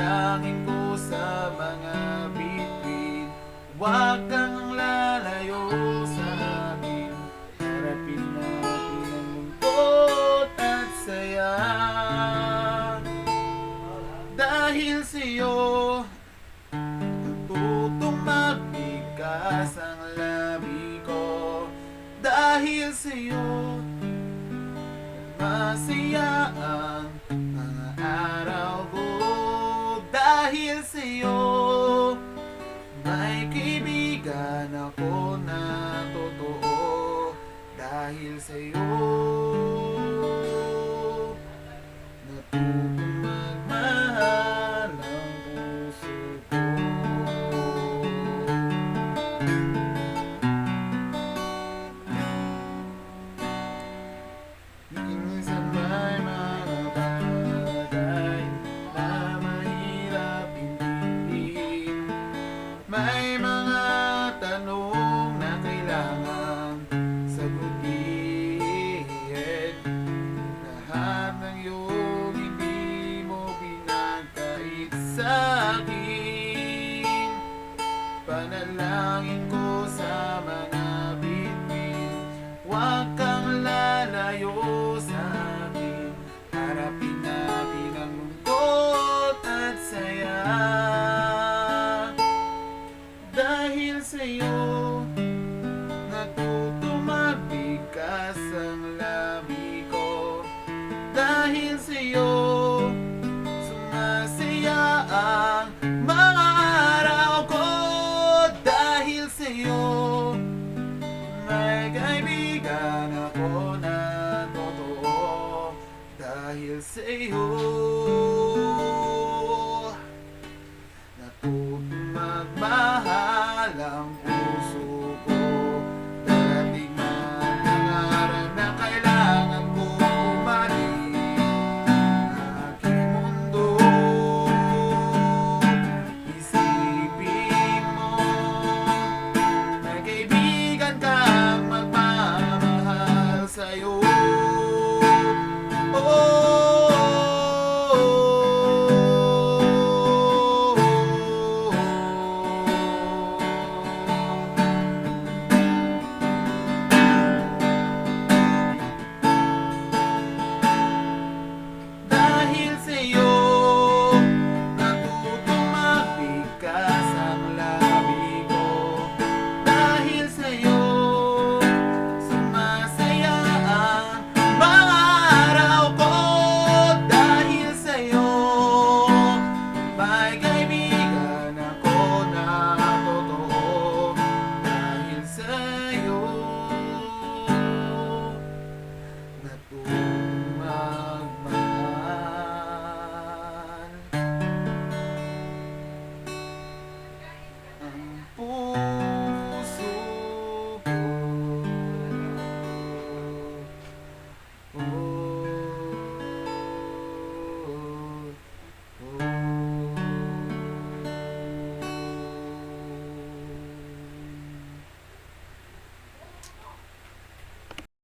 Panalangin ko sa mga bituin, huwag kang lalayo sa akin. Harapin natin ang lungkot at saya. Dahil sa'yo natutong magbigas ang labi ko. Dahil sa'yo masaya ang mga araw ko. Dahil sa'yo may kaibigan ako na totoo. Dahil sa'yo natutong magmahal ang puso ko. Minsan may mga bagay na mahirap intindihin. May mga tanong na kailangan sagutin. Lahat ng iyong hindi mo pinagkait sa akin. Panalangin ko sa mga bituin, huwag kang lalayo sa akin. Harapin natin ang lungkot at saya. Dahil sa'yo natutong magbigas ang labi ko. Dahil sa'yo sumasaya ang mga araw ko. Dahil sa'yo may kaibigan ako na totoo. Dahil sa'yo